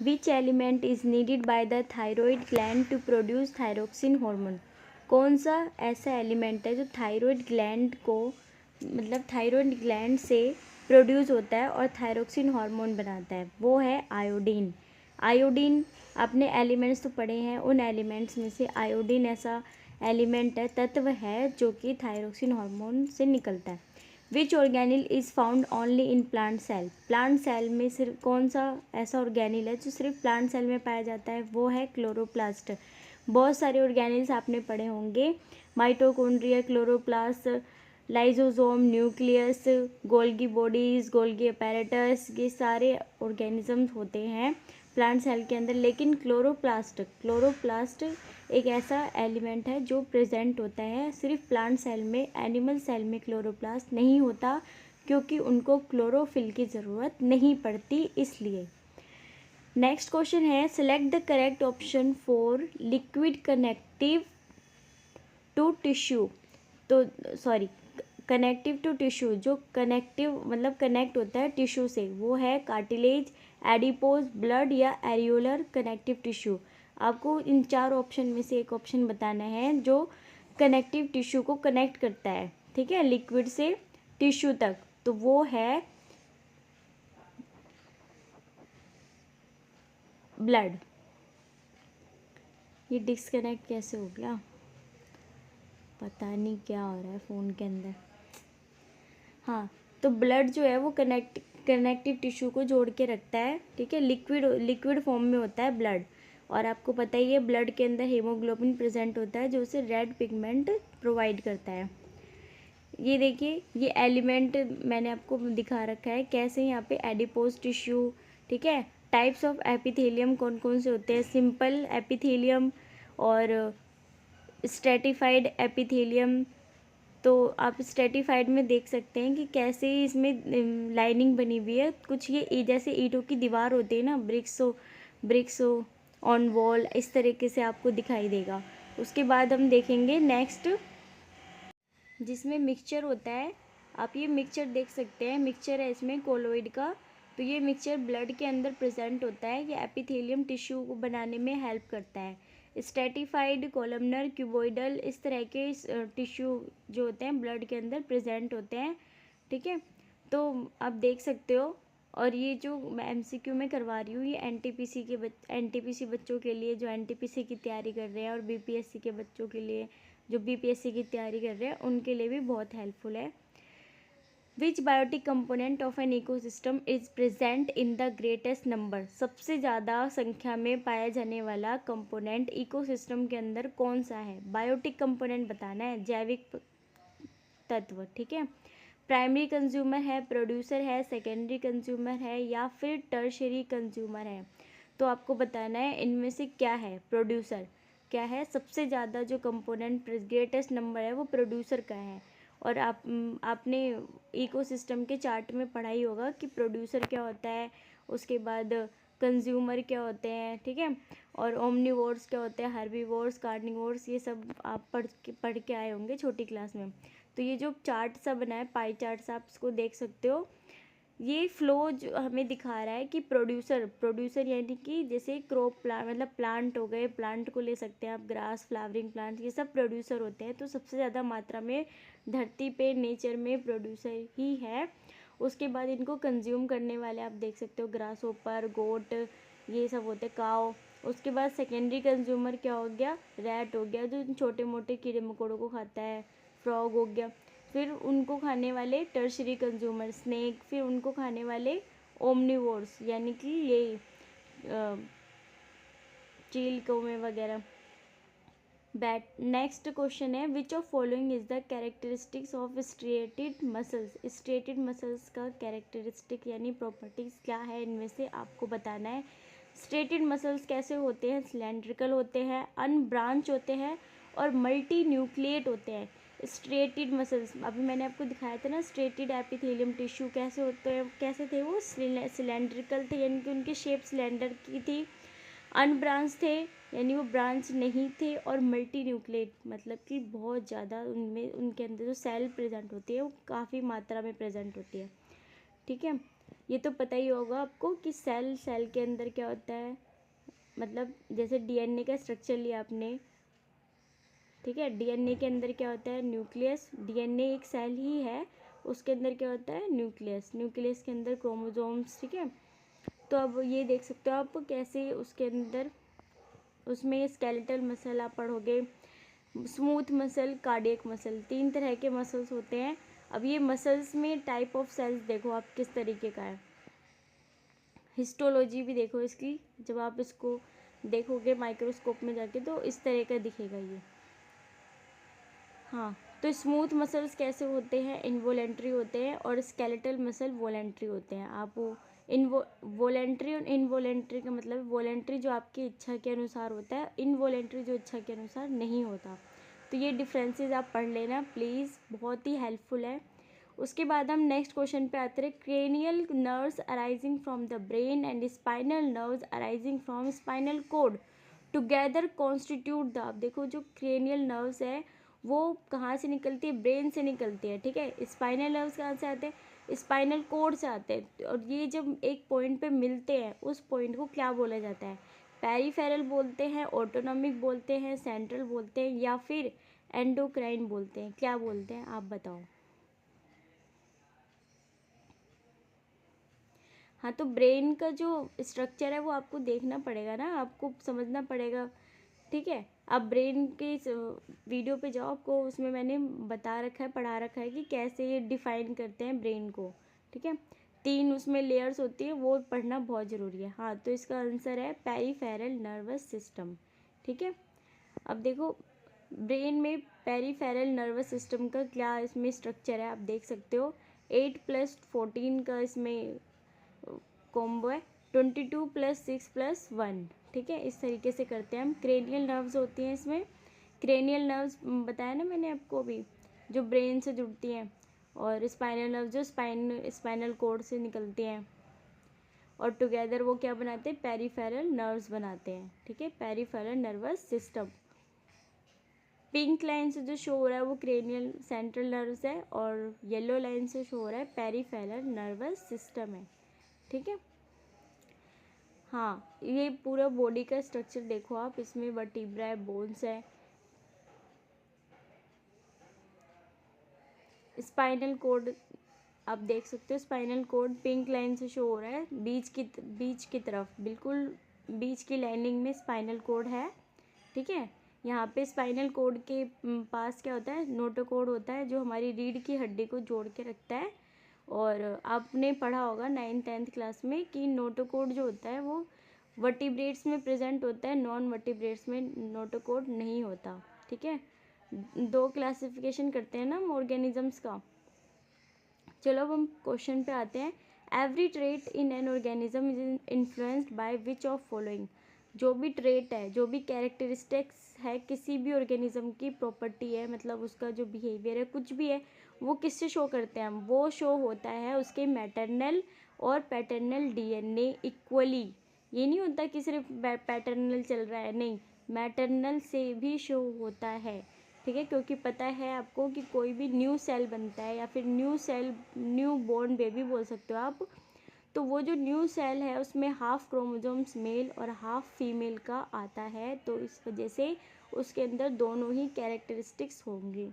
Which element is needed by the thyroid gland to produce thyroxine hormone. कौन सा ऐसा element है जो थायरॉइड ग्लैंड को, मतलब थायरॉइड ग्लैंड से प्रोड्यूस होता है और थायरोक्सिन हार्मोन बनाता है, वो है आयोडीन। आयोडीन आपने एलिमेंट्स तो पढ़े हैं, उन एलिमेंट्स में से आयोडीन ऐसा एलिमेंट है, तत्व है, जो कि थायरोक्सिन हार्मोन से निकलता है। Which organelle is found only in plant cell. Plant cell में सिर्फ कौन सा ऐसा ऑर्गेनिल है जो सिर्फ प्लांट सेल में पाया जाता है, वो है क्लोरोप्लास्ट। बहुत सारे ऑर्गेनिल्स आपने पढ़े होंगे, mitochondria, chloroplast, lysosome, nucleus, Golgi bodies, Golgi apparatus, ये सारे ऑर्गेनिजम्स होते हैं प्लांट सेल के अंदर। लेकिन क्लोरोप्लास्ट एक ऐसा एलिमेंट है जो प्रेजेंट होता है सिर्फ प्लांट सेल में। एनिमल सेल में क्लोरोप्लास्ट नहीं होता, क्योंकि उनको क्लोरोफिल की ज़रूरत नहीं पड़ती, इसलिए। नेक्स्ट क्वेश्चन है, select the correct option for liquid connective to tissue. तो सॉरी, कनेक्टिव टू टिश्यू, जो कनेक्टिव मतलब कनेक्ट होता है टिश्यू से, वो है कार्टिलेज, एडिपोज, ब्लड या एरियोलर कनेक्टिव टिश्यू। आपको इन चार ऑप्शन में से एक ऑप्शन बताना है जो कनेक्टिव टिश्यू को कनेक्ट करता है, ठीक है, लिक्विड से टिश्यू तक, तो वो है ब्लड। ये डिस्कनेक्ट कैसे हो गया, पता नहीं क्या हो रहा है फ़ोन के अंदर। हाँ, तो ब्लड जो है वो कनेक्टिव टिश्यू को जोड़ के रखता है, ठीक है, लिक्विड फॉर्म में होता है ब्लड। और आपको पता ही है ब्लड के अंदर हीमोग्लोबिन प्रेजेंट होता है जो उसे रेड पिगमेंट प्रोवाइड करता है। ये देखिए, ये एलिमेंट मैंने आपको दिखा रखा है कैसे, यहाँ पे एडिपोज टिश्यू, ठीक है। टाइप्स ऑफ एपिथेलियम कौन कौन से होते हैं, सिंपल एपिथेलियम और स्ट्रेटिफाइड एपिथेलियम। तो आप स्ट्रेटिफाइड में देख सकते हैं कि कैसे इसमें लाइनिंग बनी हुई है, कुछ ये जैसे ईंटों की दीवार होती है ना, ब्रिक्सो ऑन वॉल, इस तरीके से आपको दिखाई देगा। उसके बाद हम देखेंगे नेक्स्ट, जिसमें मिक्सचर होता है। आप ये मिक्सचर देख सकते हैं, मिक्सचर है इसमें कोलोइड का। तो ये मिक्सचर ब्लड के अंदर प्रेजेंट होता है, ये एपिथेलियम टिश्यू को बनाने में हेल्प करता है। स्ट्रेटिफाइड, कॉलमनर, क्यूबोइडल, इस तरह के टिश्यू जो होते हैं ब्लड के अंदर प्रेजेंट होते हैं, ठीक है। तो आप देख सकते हो। और ये जो मैं एमसीक्यू में करवा रही हूँ, ये एनटीपीसी बच्चों के लिए जो एनटीपीसी की तैयारी कर रहे हैं, और बीपीएससी के बच्चों के लिए जो बीपीएससी की तैयारी कर रहे हैं, उनके लिए भी बहुत हेल्पफुल है। Which biotic component of an ecosystem is present in the greatest number. सबसे ज़्यादा संख्या में पाया जाने वाला कंपोनेंट इकोसिस्टम के अंदर कौन सा है। बायोटिक कंपोनेंट बताना है, जैविक तत्व, ठीक है। प्राइमरी कंज्यूमर है, प्रोड्यूसर है, सेकेंडरी कंज्यूमर है, या फिर टर्शरी कंज्यूमर है। तो आपको बताना है इनमें से क्या है। प्रोड्यूसर क्या है, सबसे ज़्यादा जो कंपोनेंट ग्रेटेस्ट नंबर है वो प्रोड्यूसर का है। और आपने इकोसिस्टम के चार्ट में पढ़ा ही होगा कि प्रोड्यूसर क्या होता है, उसके बाद कंज्यूमर क्या होते हैं, ठीक है, और ओमनीवोर्स क्या होते हैं, हर्बीवोर्स, कार्निवोर्स, ये सब आप पढ़ के आए होंगे छोटी क्लास में। तो ये जो चार्ट सा बना है, पाई चार्ट सा, आप इसको देख सकते हो। ये फ्लो जो हमें दिखा रहा है कि प्रोड्यूसर यानी कि जैसे क्रॉप प्लांट, मतलब प्लांट हो गए, प्लांट को ले सकते हैं आप, ग्रास, फ्लावरिंग प्लांट, ये सब प्रोड्यूसर होते हैं। तो सबसे ज़्यादा मात्रा में धरती पे नेचर में प्रोड्यूसर ही है। उसके बाद इनको कंज्यूम करने वाले आप देख सकते हो, ग्रास होपर, गोट, ये सब होते हैं, काव। उसके बाद सेकेंडरी कंज्यूमर क्या हो गया, रैट हो गया, जो छोटे मोटे कीड़े मकोड़ों को खाता है, फ्रॉग हो गया। फिर उनको खाने वाले टर्शरी कंज्यूमर, स्नेक। फिर उनको खाने वाले ओमनीवोर्स, यानी कि ये चील, कौवे वगैरह, बैट। नेक्स्ट क्वेश्चन है, which of following is the characteristics of striated muscles. Striated muscles का कैरेक्टरिस्टिक यानी प्रॉपर्टीज क्या है, इनमें से आपको बताना है। स्ट्रिएटेड मसल्स कैसे होते हैं, सिलेंड्रिकल होते हैं, अनब्रांच होते हैं, और मल्टी न्यूक्लिएट होते हैं। स्ट्रिएटेड मसल्स अभी मैंने आपको दिखाया था ना, स्ट्रिएटेड एपिथेलियम टिश्यू कैसे होते हैं, कैसे थे वो, सिलेंड्रिकल थे, यानी कि उनकी शेप सिलेंडर की थी। अनब्रांच थे, यानी वो ब्रांच नहीं थे। और मल्टी न्यूक्लिएट मतलब कि बहुत ज़्यादा उनमें, उनके अंदर जो सेल प्रेजेंट होती है वो काफ़ी मात्रा में प्रेजेंट होती है, ठीक है। ये तो पता ही होगा आपको कि सेल के अंदर क्या होता है, मतलब जैसे डीएनए का स्ट्रक्चर लिया आपने, ठीक है, डीएनए के अंदर क्या होता है, न्यूक्लियस। डीएनए एक सेल ही है, उसके अंदर क्या होता है, न्यूक्लियस। न्यूक्लियस के अंदर क्रोमोसोम्स, ठीक है। तो अब ये देख सकते हो आप कैसे उसके अंदर, उसमें स्केलेटल मसल आप पढ़ोगे, स्मूथ मसल, कार्डियक मसल, 3 तरह के मसल्स होते हैं। अब ये मसल्स में टाइप ऑफ सेल्स देखो आप किस तरीके का है, हिस्टोलॉजी भी देखो इसकी, जब आप इसको देखोगे माइक्रोस्कोप में जाके तो इस तरह का दिखेगा ये। हाँ, तो स्मूथ मसल्स कैसे होते हैं, इनवोलेंट्री होते हैं, और स्केलेटल मसल वोलेंट्री होते हैं। आप वो वोलेंट्री और इनवोलेंट्री का मतलब, वोलेंट्री जो आपकी इच्छा के अनुसार होता है, इनवोलेंट्री जो इच्छा के अनुसार नहीं होता। तो ये डिफरेंसेस आप पढ़ लेना प्लीज़, बहुत ही हेल्पफुल है। उसके बाद हम नेक्स्ट क्वेश्चन पे आते हैं, cranial nerves arising from the brain and spinal nerves arising from spinal cord together constitute the. देखो जो क्रेनियल नर्व्स है वो कहाँ से निकलती है, ब्रेन से निकलती है, ठीक है। स्पाइनल नर्व्स कहाँ से आते हैं, स्पाइनल कोड से आते हैं। और ये जब एक पॉइंट पे मिलते हैं, उस पॉइंट को क्या बोला जाता है, पेरिफेरल बोलते हैं, ऑटोनॉमिक बोलते हैं, सेंट्रल बोलते हैं, या फिर एंडोक्राइन बोलते हैं, क्या बोलते हैं आप बताओ। हाँ, तो ब्रेन का जो स्ट्रक्चर है वो आपको देखना पड़ेगा ना, आपको समझना पड़ेगा, ठीक है। आप ब्रेन के इस वीडियो पे जाओ, आपको उसमें मैंने बता रखा है, पढ़ा रखा है कि कैसे ये डिफाइन करते हैं ब्रेन को, ठीक है। 3 उसमें लेयर्स होती है, वो पढ़ना बहुत ज़रूरी है। हाँ, तो इसका आंसर है पेरिफेरल नर्वस सिस्टम, ठीक है। अब देखो ब्रेन में पेरिफेरल नर्वस सिस्टम का क्या इसमें स्ट्रक्चर है, आप देख सकते हो। 8+14 का इसमें कॉम्बो है, 22+6+1, ठीक है। इस तरीके से करते हैं हम। क्रेनियल नर्व्स होती हैं इसमें, क्रेनियल नर्व्स बताया ना मैंने आपको अभी, जो ब्रेन से जुड़ती हैं, और स्पाइनल नर्व जो स्पाइनल कोड से निकलती हैं, और टुगेदर वो क्या बनाते हैं, पेरिफेरल नर्व्स बनाते हैं, ठीक है, peripheral nervous system. Pink line से जो शो हो रहा है वो क्रेनियल सेंट्रल नर्व्स है, और येलो लाइन से शो हो रहा है पेरिफेरल नर्वस सिस्टम है, ठीक है। हाँ, ये पूरा बॉडी का स्ट्रक्चर देखो आप, इसमें वर्टिब्रा है, बोन्स है, स्पाइनल कोड आप देख सकते हो। स्पाइनल कोड पिंक लाइन से शो हो रहा है, बीच की तरफ, बिल्कुल बीच की लाइनिंग में स्पाइनल कोड है, ठीक है। यहाँ पे स्पाइनल कोड के पास क्या होता है, नोटोकोड होता है, जो हमारी रीढ़ की हड्डी को जोड़ के रखता है। और आपने पढ़ा होगा 9th-10th क्लास में कि नोटोकोड जो होता है वो वर्टिब्रेट्स में प्रेजेंट होता है, नॉन वर्टिब्रेट्स में नोटोकोड नहीं होता, ठीक है। 2 क्लासिफिकेशन करते हैं ना हम ऑर्गेनिजम्स का। चलो अब हम क्वेश्चन पे आते हैं। Every trait in an organism is influenced by which of following. जो भी ट्रेट है, जो भी कैरेक्टरिस्टिक्स है, किसी भी ऑर्गेनिज्म की प्रॉपर्टी है, मतलब उसका जो बिहेवियर है, कुछ भी है, वो किससे शो करते हैं हम, वो शो होता है उसके मैटरनल और पैटर्नल डीएनए इक्वली। ये नहीं होता कि सिर्फ पैटर्नल चल रहा है, नहीं, मैटरनल से भी शो होता है, ठीक है। क्योंकि पता है आपको कि कोई भी न्यू सेल बनता है, या फिर न्यू बॉर्न बेबी बोल सकते हो आप, तो वो जो न्यू सेल है उसमें हाफ क्रोमोसोम्स मेल और हाफ फीमेल का आता है, तो इस वजह से उसके अंदर दोनों ही कैरेक्टरिस्टिक्स होंगी।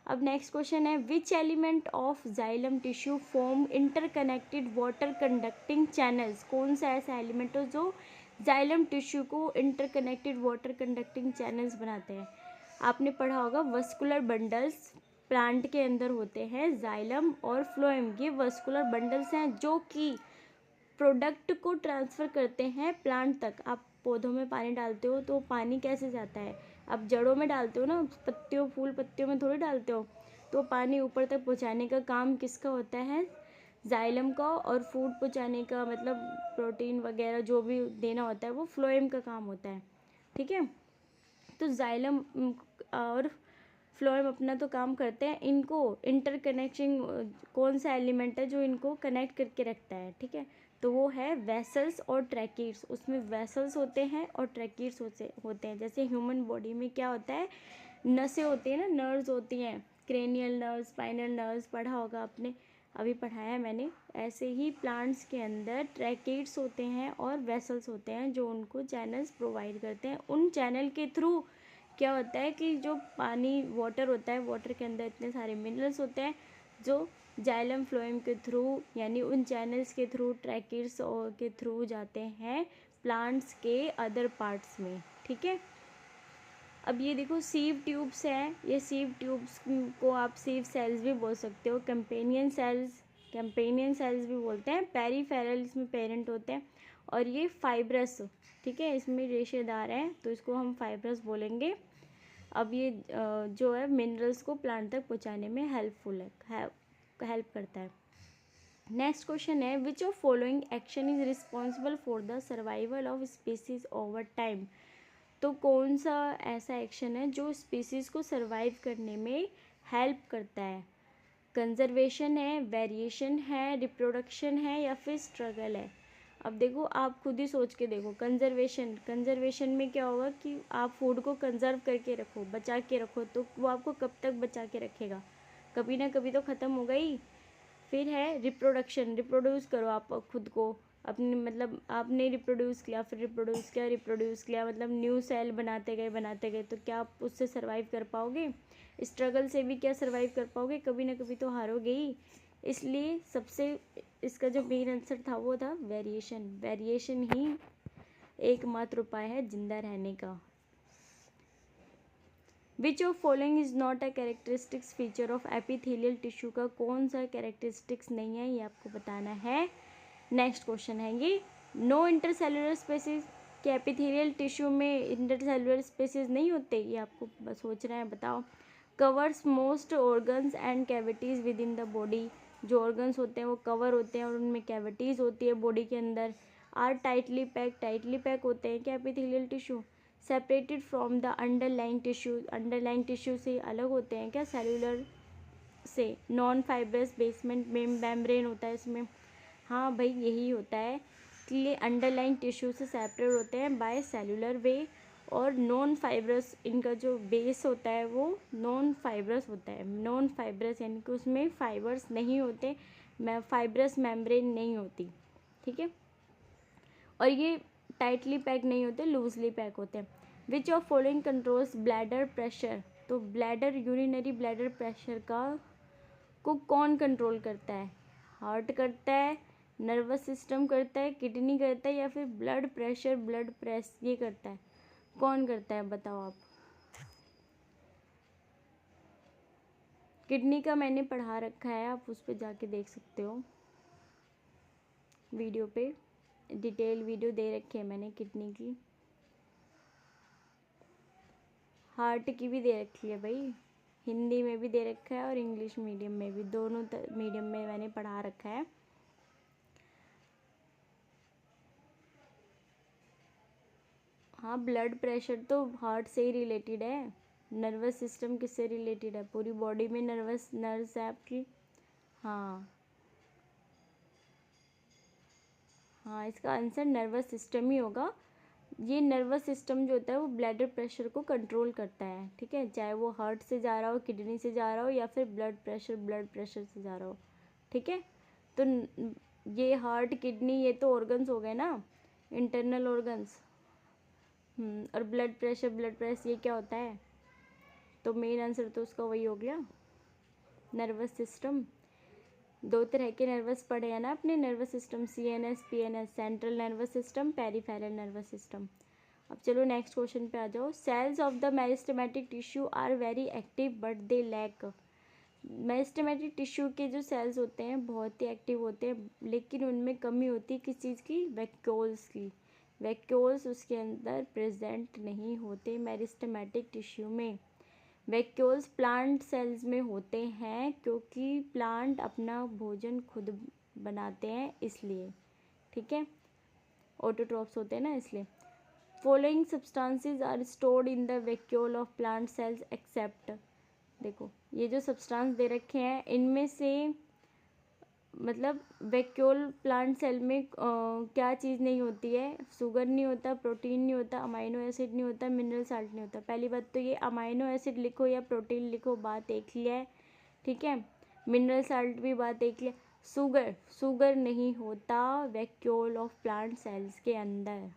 अब नेक्स्ट क्वेश्चन है, which element of xylem tissue form interconnected water conducting channels. कौन सा ऐसा एलिमेंट हो जो जाइलम टिश्यू को इंटरकनेक्टेड वाटर कंडक्टिंग चैनल्स बनाते हैं। आपने पढ़ा होगा वस्कुलर बंडल्स प्लांट के अंदर होते हैं, जाइलम और फ्लोएम, ये वस्कुलर बंडल्स हैं जो कि प्रोडक्ट को ट्रांसफ़र करते हैं प्लांट तक। आप पौधों में पानी डालते हो तो पानी कैसे जाता है, आप जड़ों में डालते हो ना, पत्तियों फूल पत्तियों में थोड़ी डालते हो, तो पानी ऊपर तक पहुंचाने का काम किसका होता है, जाइलम का। और फूड पहुंचाने का मतलब प्रोटीन वगैरह जो भी देना होता है वो फ्लोएम का काम होता है, ठीक है। तो जाइलम और फ्लोएम अपना तो काम करते हैं, इनको इंटरकनेक्शन कौन सा एलिमेंट है जो इनको कनेक्ट करके रखता है, ठीक है, तो वो है वेसल्स और ट्रैकीड्स। उसमें वेसल्स होते हैं और ट्रैकीड्स होते हैं। जैसे ह्यूमन बॉडी में क्या होता है, नसें होती हैं ना, नर्व्स होती हैं, क्रेनियल नर्व्स, स्पाइनल नर्व्स पढ़ा होगा आपने। अभी पढ़ाया है मैंने। ऐसे ही प्लांट्स के अंदर ट्रैकेट्स होते हैं और वेसल्स होते हैं जो उनको चैनल्स प्रोवाइड करते हैं। उन चैनल के थ्रू क्या होता है कि जो पानी वाटर होता है, वाटर के अंदर इतने सारे मिनरल्स होते हैं जो जाइलम फ्लोएम के थ्रू यानी उन चैनल्स के थ्रू ट्रैकेट्स के थ्रू जाते हैं प्लांट्स के अदर पार्ट्स में। ठीक है, अब ये देखो सीव ट्यूब्स हैं, ये सीव ट्यूब्स को आप सीव सेल्स भी बोल सकते हो, कंपेनियन सेल्स भी बोलते हैं। पेरीफेरल इसमें पेरेंट होते हैं और ये फाइब्रस, ठीक है, इसमें रेशेदार हैं तो इसको हम फाइब्रस बोलेंगे। अब ये जो है मिनरल्स को प्लांट तक पहुंचाने में हेल्प करता है। नेक्स्ट क्वेश्चन है which of following action is responsible for the survival of species over time. तो कौन सा ऐसा एक्शन है जो स्पीसीज़ को सरवाइव करने में हेल्प करता है? कंजर्वेशन है, वेरिएशन है, रिप्रोडक्शन है या फिर स्ट्रगल है? अब देखो आप खुद ही सोच के देखो। कंजर्वेशन में क्या होगा कि आप फूड को कंजर्व करके रखो, बचा के रखो, तो वो आपको कब तक बचा के रखेगा? कभी ना कभी तो ख़त्म होगा ही। फिर है रिप्रोडक्शन, रिप्रोड्यूस करो आप खुद को, अपने मतलब आपने रिप्रोड्यूस किया मतलब न्यू सेल बनाते गए तो क्या आप उससे सर्वाइव कर पाओगे? स्ट्रगल से भी क्या सर्वाइव कर पाओगे? कभी ना कभी तो हारोगे ही। इसलिए सबसे इसका जो मेन आंसर था वो था वेरिएशन ही एकमात्र उपाय है जिंदा रहने का। Which of following is not a characteristics feature of epithelial tissue का कौन सा कैरेक्टरिस्टिक्स नहीं है ये आपको बताना है। नेक्स्ट क्वेश्चन है ये नो इंटरसेलुलर स्पेसिस, क्या एपिथेलियल टिश्यू में इंटरसेलुलर स्पेसिस नहीं होते? ये आपको बस सोचना है, बताओ। Covers most organs and cavities with in the body, जो ऑर्गन्स होते हैं वो कवर होते हैं और उनमें कैविटीज़ होती है बॉडी के अंदर। आर टाइटली पैक होते हैं क्या epithelial tissue? Separated from the underlying tissue से अलग होते हैं क्या सेल्यूलर से? नॉन फाइब्रस बेसमेंट मेम्ब्रेन होता है इसमें। हाँ भाई यही होता है कि ये अंडरलाइंग टिश्यू से सेपरेट होते हैं बाय सेल्यूलर वे, और नॉन फाइब्रस इनका जो बेस होता है वो नॉन फाइब्रस होता है। नॉन फाइब्रस यानी कि उसमें फाइबर्स नहीं होते, फाइब्रस मेम्ब्रेन नहीं होती। ठीक है, और ये टाइटली पैक नहीं होते, लूजली पैक होते हैं। Which of following controls bladder pressure, तो यूरिनरी ब्लैडर प्रेशर को कौन कंट्रोल करता है? हार्ट करता है, नर्वस सिस्टम करता है, किडनी करता है या फिर ब्लड प्रेस ये करता है? कौन करता है बताओ आप। किडनी का मैंने पढ़ा रखा है, आप उस पर जाके देख सकते हो, वीडियो पे डिटेल वीडियो दे रखी है मैंने किडनी की। हार्ट की भी दे रखी है भाई, हिंदी में भी दे रखा है और इंग्लिश मीडियम में भी, दोनों मीडियम में मैंने पढ़ा रखा है। हाँ ब्लड प्रेशर तो हार्ट से ही रिलेटेड है। नर्वस सिस्टम किससे रिलेटेड है? पूरी बॉडी में नर्व्स है आपकी। हाँ हाँ, इसका आंसर नर्वस सिस्टम ही होगा। ये नर्वस सिस्टम जो होता है वो ब्लड प्रेशर को कंट्रोल करता है। ठीक है, चाहे वो हार्ट से जा रहा हो, किडनी से जा रहा हो या फिर ब्लड प्रेशर से जा रहा हो। ठीक है, तो ये हार्ट किडनी ये तो ऑर्गन्स हो गए ना, इंटरनल ऑर्गन्स। और ब्लड प्रेस ये क्या होता है? तो मेन आंसर तो उसका वही हो गया, नर्वस सिस्टम। दो तरह के नर्वस पढ़े हैं ना अपने nervous system, CNS PNS, central nervous system, peripheral nervous system. अब चलो नेक्स्ट क्वेश्चन पे आ जाओ। Cells of the meristematic tissue are very active but they lack. Meristematic tissue के जो सेल्स होते हैं बहुत ही एक्टिव होते हैं, लेकिन उनमें कमी होती है किस चीज़ की? वैक्यूल्स की। वैक्यूल्स उसके अंदर प्रेजेंट नहीं होते मेरिस्टेमेटिक टिश्यू में। वैक्यूल्स प्लांट सेल्स में होते हैं क्योंकि प्लांट अपना भोजन खुद बनाते हैं इसलिए। ठीक है, ऑटोट्रॉफ्स होते हैं ना इसलिए। Following substances are stored in the vacuole of plant cells except. देखो ये जो सब्सटेंस दे रखे हैं इनमें से मतलब वैक्यूल प्लांट सेल में क्या चीज़ नहीं होती है? शुगर नहीं होता, प्रोटीन नहीं होता, अमाइनो एसिड नहीं होता, मिनरल साल्ट नहीं होता। पहली बात तो ये अमाइनो एसिड लिखो या प्रोटीन लिखो, बात एक ही है। ठीक है, मिनरल साल्ट भी बात एक ही है। शुगर शुगर नहीं होता वैक्यूल ऑफ प्लांट सेल्स के अंदर।